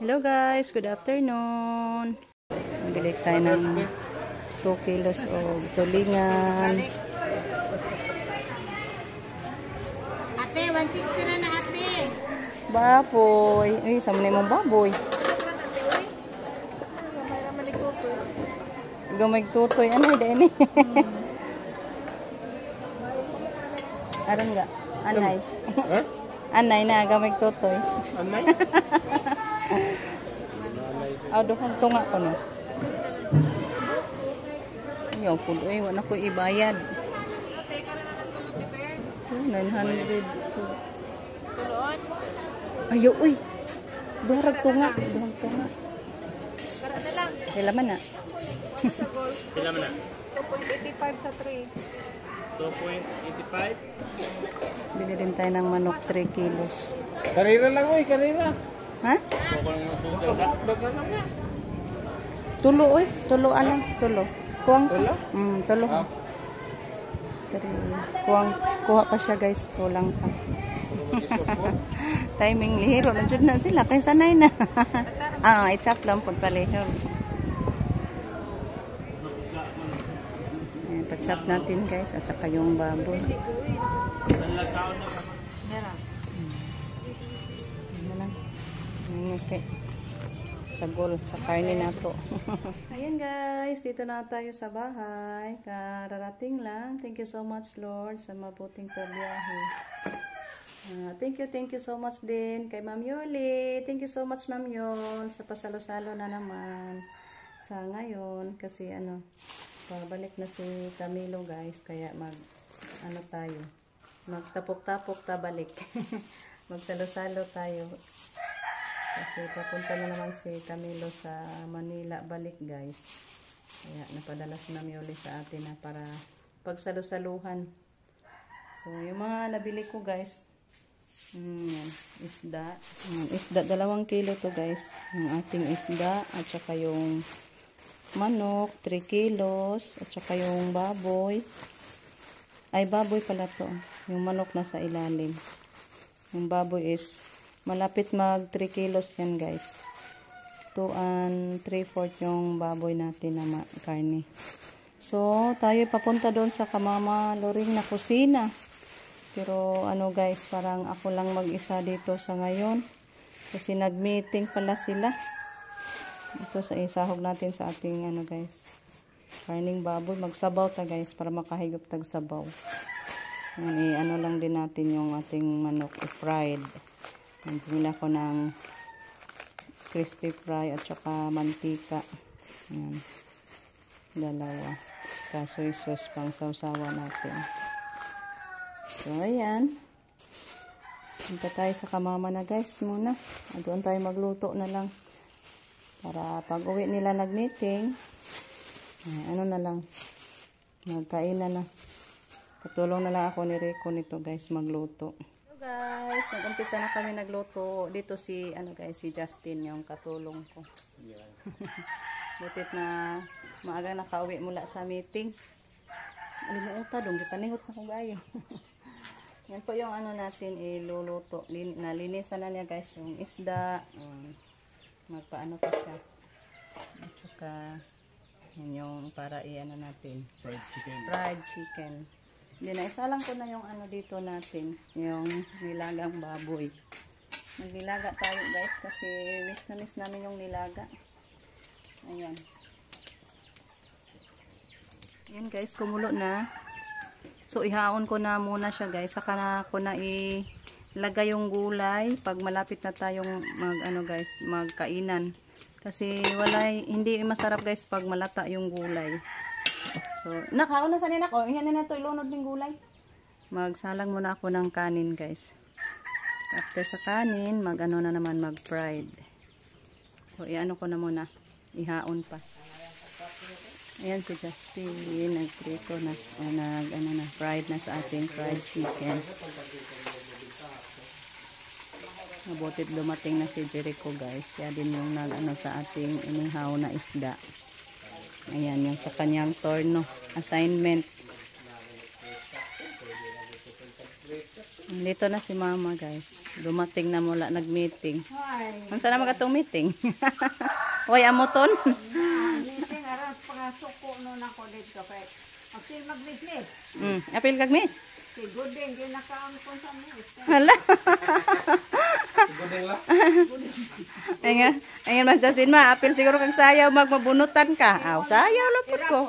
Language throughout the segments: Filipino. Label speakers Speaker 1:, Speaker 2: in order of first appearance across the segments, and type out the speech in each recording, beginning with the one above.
Speaker 1: Hello guys, good afternoon. Bili tayo ng 2 kilos o tulingan.
Speaker 2: Ate, 160 na na ate.
Speaker 1: Baboy. Ay, sama na yung baboy. Gamay tutoy. Ano yun? Aron nga? Anay. Anay na, gamay tutoy.
Speaker 3: Anay?
Speaker 1: Doon tunga ko no. Yung pulo eh, wala ko ibayad. 900.
Speaker 2: Tuloon?
Speaker 1: Ayo, uy. Durag tunga. Durag tunga.
Speaker 2: Para na lang.
Speaker 1: Kailan man na?
Speaker 3: Kailan na?
Speaker 2: 2.85 sa 3.
Speaker 3: 2.85?
Speaker 1: Bili din tayo ng manok 3 kilos.
Speaker 3: Karira lang uy, karira.
Speaker 1: Ha?
Speaker 3: Dagan lang na.
Speaker 1: Tulo, uy. Tulo alang. Tulo. Kuwang pa.
Speaker 3: Tulo?
Speaker 1: Tulo. Kuwang, kuha pa siya guys. Kulang pa. Timing lihiro. Nandiyan na sila. Kaya sanay na. I-chop lang po palihiro. Ayan, pa-chop natin guys. At saka yung baboy. Okay. Sagol sa karne na to. Ayan guys, dito na tayo sa bahay. Kararating lang. Thank you so much Lord sa mabuting pagbiyahe. Thank you so much din kay Ma'am Yoli. Thank you so much Ma'am Yol sa pasalo-salo na naman sa ngayon kasi pabalik na si Camilo guys, kaya magtapok-tapok tabalik. Magsalo-salo tayo. Kasi papunta na naman si Camilo sa Manila balik guys. Kaya napadala si Ma'am Yoli sa atin na para pagsalusaluhan. So yung mga nabili ko guys, isda. Isda 2 kilo to guys. Yung ating isda at saka yung manok 3 kilos at saka yung baboy. Ay baboy pala to. Yung manok nasa ilalim. Yung baboy is malapit mag 3 kilos yan guys. 2 and 3/4 yung baboy natin na karne. So tayo papunta doon sa Kamama Loring na kusina. Pero guys, parang ako lang mag-isa dito sa ngayon. Kasi nag-meeting pala sila. Ito sa isahog natin sa ating guys. Karning baboy. Magsabaw ta guys para makahigop tag sabaw. Yan, lang din natin yung ating manok fried. Bumila ko ng crispy fry at saka mantika. Yan. 2. Kasoy sauce pang sausawa natin. So, ayan. Punta tayo sa Kamama na guys muna. Doon tayo magluto na lang. Para pag uwi nila nag-meeting, na lang. Magkainan na. Patulong na lang ako ni Rico nito guys magluto. So guys, nag-umpisa na kami nagluto. Dito si si Justin yung katulong ko. Yeah. Butit na maagang nakauwi mula sa meeting. Alimuota dong, gipaningot na ko gayo. Yan po yung natin iluluto. Nalinisan na niya guys yung isda. Magpaano pa siya. At saka yan yung para natin. Fried chicken. Hindi na, isalang ko na yung dito natin. Yung nilagang baboy. Magnilaga tayo guys kasi miss namin yung nilaga. Ayan. Ayan guys, kumulo na. So ihaon ko na muna siya guys. Saka na ko na ilagay yung gulay pag malapit na tayong magkainan. Kasi hindi masarap guys pag malata yung gulay. So, nakaon na sa nila ko. Yan na to, ilunod ng gulay. Magsalang muna ako ng kanin, guys. After sa kanin, na naman, mag-fried. So, ko na muna. Ihaon pa. Ayan si Justin. Nag-prito na. Fried na sa ating fried chicken. Mabutit dumating na si Jericho, guys. Kaya din yung sa ating inihaw na isda. Ayan, yung sa kanyang torno. Assignment. Dito na si mama guys. Dumating na mula nag-meeting.
Speaker 2: Ay.
Speaker 1: Ano sana magatong meeting? Hoy, amoton.
Speaker 2: Meeting aras pasok ko no na ko dito kay. Agsil mag-business.
Speaker 1: Apil kag miss?
Speaker 2: Si Gudeng din naka-ampon sa miss.
Speaker 1: Hala.
Speaker 3: Gudeng lang.
Speaker 1: Ayun mas Justin ma, apil siguro kag sayaw magmabunutan ka. Aw, sayaw lapot ko.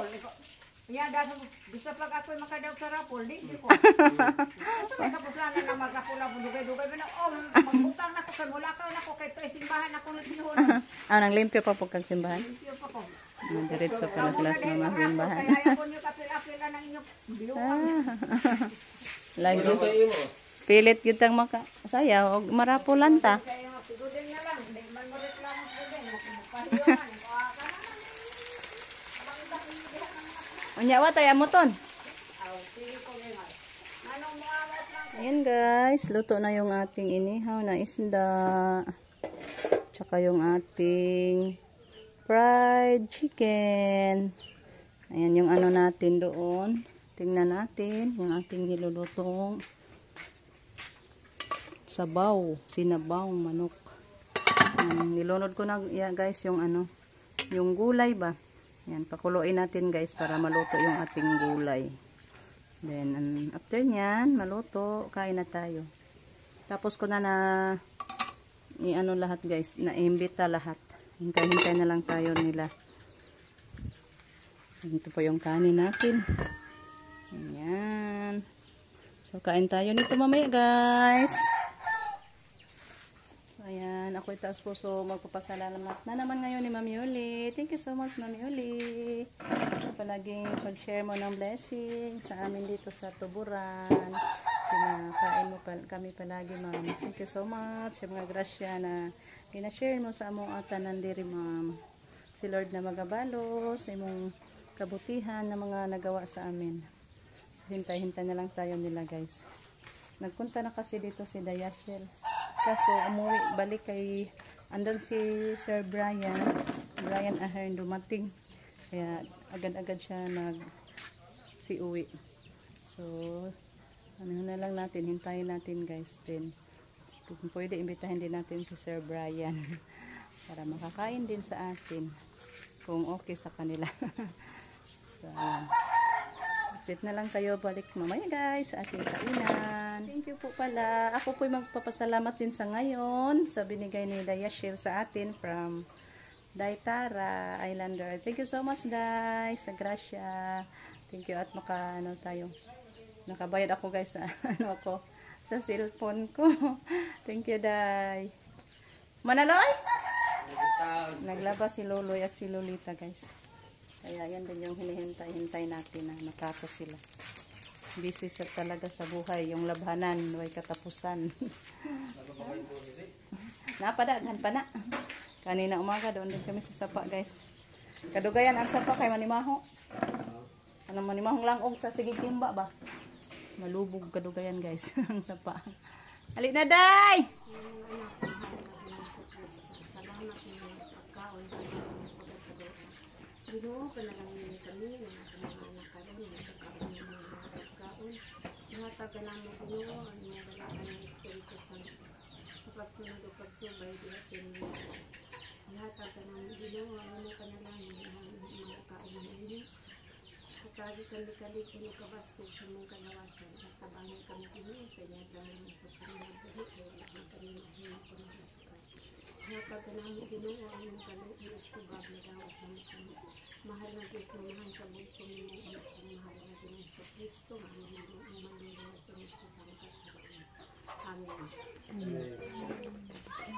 Speaker 2: Ya daw bisa pag ako makadaw sa rapol di ko. Sa may kapuslanan na magapula mo dugay-dugay na magbutang na ko kay mula ka na ko kay toy simbahan ako ng sinuhon.
Speaker 1: Nang limpyo pa po kag simbahan.
Speaker 2: Siyo pa ko.
Speaker 1: Diretso pala sila sa mga simbahan.
Speaker 2: Kaya ayaw ko niyo kapil-apil na ng inyong biluang.
Speaker 1: Lagi. Pilit gyud tang maka sayaw og marapulan ta.
Speaker 2: Kaya Gudeng na lang, di man mo reklamo sa Gudeng. Pahiyawan.
Speaker 1: Unya wa tay amoton. Ayan guys, luto na yung ating inihaw na isda. Tsaka yung ating fried chicken. Ayan yung ano natin doon. Tingnan natin yung ating nilulutong sabaw, sinabawang manok. Nilunod ko na guys yung ano, yung gulay ba. Yan, pakuluin natin guys para maluto yung ating gulay. Then, after nyan, maluto, kain na tayo. Tapos ko na i-ano lahat guys, na-imbita lahat. Hintay-hintay na lang tayo nila. Ito po yung kanin natin. Ayan. So, kain tayo nito mamaya guys. Ayan, ako itaas puso magpapasalamat na naman ngayon ni Mami Uli. Thank you so much Mami Uli sa palaging pag-share mo ng blessing sa amin dito sa Tuburan. Kinakain mo kami palagi ma'am. Thank you so much sa mga grasya na ginashare mo sa among atanan diri ma'am. Si Lord na magabalo sa imong kabutihan na mga nagawa sa amin. So hintay-hintay na lang tayo nila guys. Nagpunta na kasi dito si Dayashel. Kaso umuwi, balik kay andun si Sir Brian Ahern dumating. Kaya agad-agad siya si uwi. So ano na lang natin, hintayin natin guys din. Kung pwede imbitahin din natin si Sir Brian para makakain din sa atin kung okay sa kanila. So update na lang tayo balik mamaya guys sa ating kainan. Thank you po pala. Ako po magpapasalamat din sa ngayon sa binigay ni Dayashil sa atin from Daitara Islander. Thank you so much guys sa grasya. Thank you at nakabayad ako guys sa sa cellphone ko. Thank you Day. Manaloy? Naglabas si Loloy at si Lolita guys. Kaya yan din yung hinihintay natin na matapos sila. Busy sa talaga sa buhay. Yung labhanan, may katapusan. Napadaghan pa na. Kanina umaga, doon din kami sa sapa guys. Kadugayan ang sapa kay Manimaho. Ano Manimahong langog sa Sigig Timba ba? Malubog kadugayan guys. Ang sapa. Halik na day!
Speaker 2: Ginoo panalangin kami ng mga anak karon nakakaroon ng mga pagkaon. Ihatag na mo Ginoo ang mga dalaga ng Espiritu Santo. Sa pagsunod o pagsubay diha sa inyo. Ihatag na mo Ginoo ang mga panalangin ng mga kain ng inyo. Katagi kami kung kabaskog sa mong kalawasan. At tabangan kami Ginoo sa inyo dahil ng pagkaroon ng buhit ay kami hinihintay ko ng pagkain. Ihatag na mo Ginoo ang mga kaluhin at kubab na dawas ng kami. Mahal na Diyos, mamahan sa buhay ko ng anak ko, mahal na Diyos sa Kristo, mahal na Diyos sa pangkat. Amen.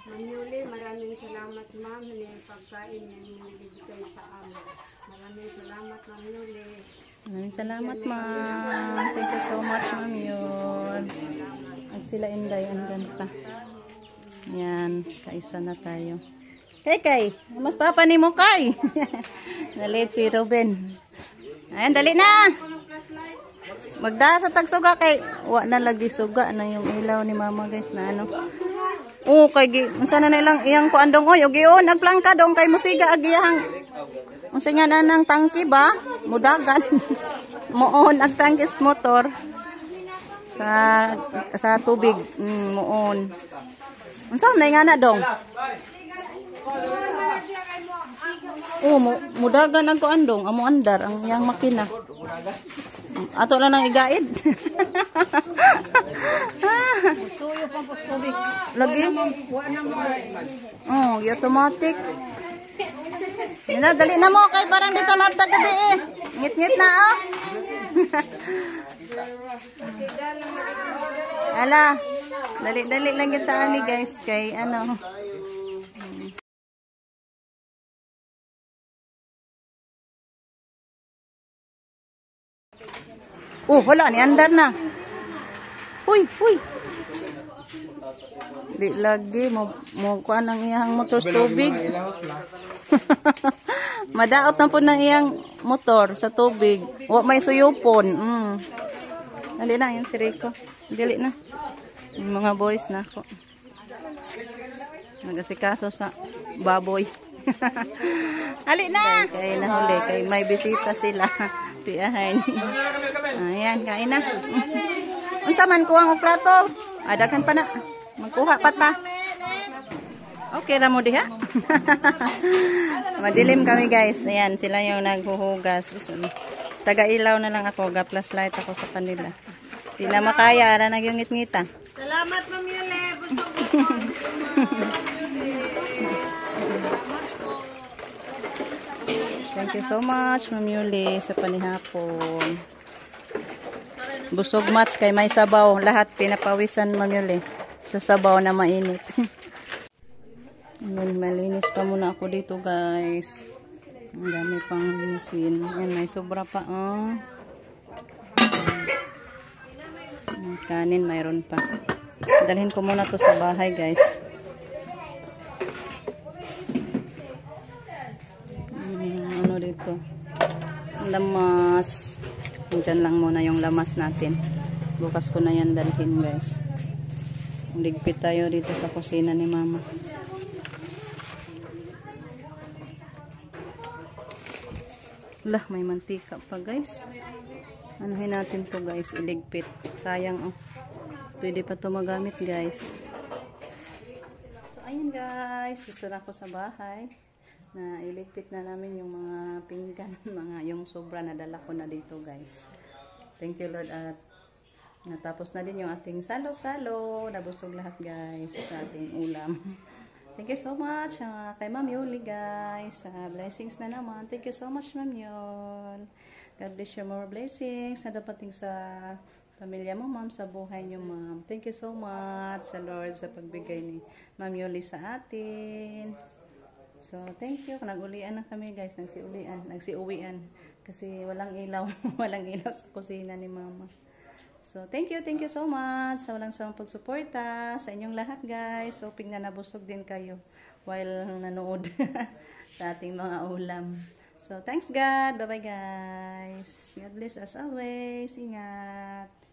Speaker 2: Ma'am Yuli, maraming salamat ma'am na pagkain na nilibigay sa amin. Maraming salamat Ma'am Yuli.
Speaker 1: Maraming salamat ma'am. Thank you so much ma'am yun. At sila Inday, andyan pa. Yan, kaisa na tayo. Kay, mas papa ni mo kay. Dalit si Ruben. Ayan, dali na. Magda sa tagsuga kay wa na lagi suga na yung ilaw ni mama guys na ano. Oh, kay unsa na ilang iyang kuandong oy, ogion nagplangka dong kay musiga agiyang. Unsa nga na nang tangki ba? Mudagan. Moon ag tangkis motor. sa tubig. Muon. Unsa na nga na dong? Oh, mudagan ang kuan dong, amo andar ang yang makina. Ato lang nang igaid.
Speaker 2: Suyo pa po tubig.
Speaker 1: Lagi? Oh, automatic. Dali na mo kay parang dito mabtag gabi eh. Ngit-ngit na oh. Ala, dali-dali lang kita ani guys kay ano. Oh, wala ni andar na. Uy. Di lagi mo kuan ang iyang motor sa tubig. Madaot na po ng iyang motor sa tubig. Wa may suyupon. Dali na yung si Rico. Dali na. Yung mga boys na ako. Nagasikaso sa baboy. Ali na! Kaya nahuli. Kaya may bisita sila. Tiyahin. Ayan, kain na. Unsa man kuwang og plato? Adakan pa na. Magkuha pa ta. Okay ra mo diha. Madilim kami guys. Ayan, sila yung naghuhugas. Taga-ilaw na lang ako. Ga-plus light ako sa kanila. Di na makaya. Ara na yung ngit-ngita.
Speaker 2: Salamat Ma'am Yule.
Speaker 1: Thank you so much, Ma'am Yuli, sa panihapon. Busog mats kay may sabaw. Lahat pinapawisan, Ma'am Yuli, sa sabaw na mainit. Ayan, malinis pa muna ako dito, guys. Ang dami pang linisin. Ayan, may sobra pa, oh. Kanin, mayroon pa. Dalhin ko muna to sa bahay, guys. Ano dito? Lamas. Diyan lang muna yung lamas natin. Bukas ko na yan dalhin, guys. Ligpit tayo dito sa kusina ni Mama. Lah, may mantika pa, guys. Anuhin natin to, guys. Iligpit. Sayang, oh. Pwede pa to magamit, guys. So, ayun, guys. Dito na ako sa bahay. Na iligpit na namin yung mga pinggan, yung sobra na dala ko na dito, guys. Thank you, Lord. At natapos na din yung ating salo-salo. Nabusog lahat, guys, sa ating ulam. Thank you so much kay Ma'am Yuli, guys. Blessings na naman. Thank you so much, Ma'am Yul. God bless you, more blessings na dapating sa pamilya mo, Ma'am, sa buhay niyo, Ma'am. Thank you so much sa Lord sa pagbigay ni Ma'am Yuli sa atin. So, thank you. Nag-ulian na kami, guys. Nagsiuwian. Kasi walang ilaw. Walang ilaw sa kusina ni Mama. So, thank you so much sa walang sawang pagsuporta sa inyong lahat, guys. Hoping na nabusog din kayo while nanood sa ating mga ulam. So, thanks God. Bye-bye, guys. God bless as always. Ingat.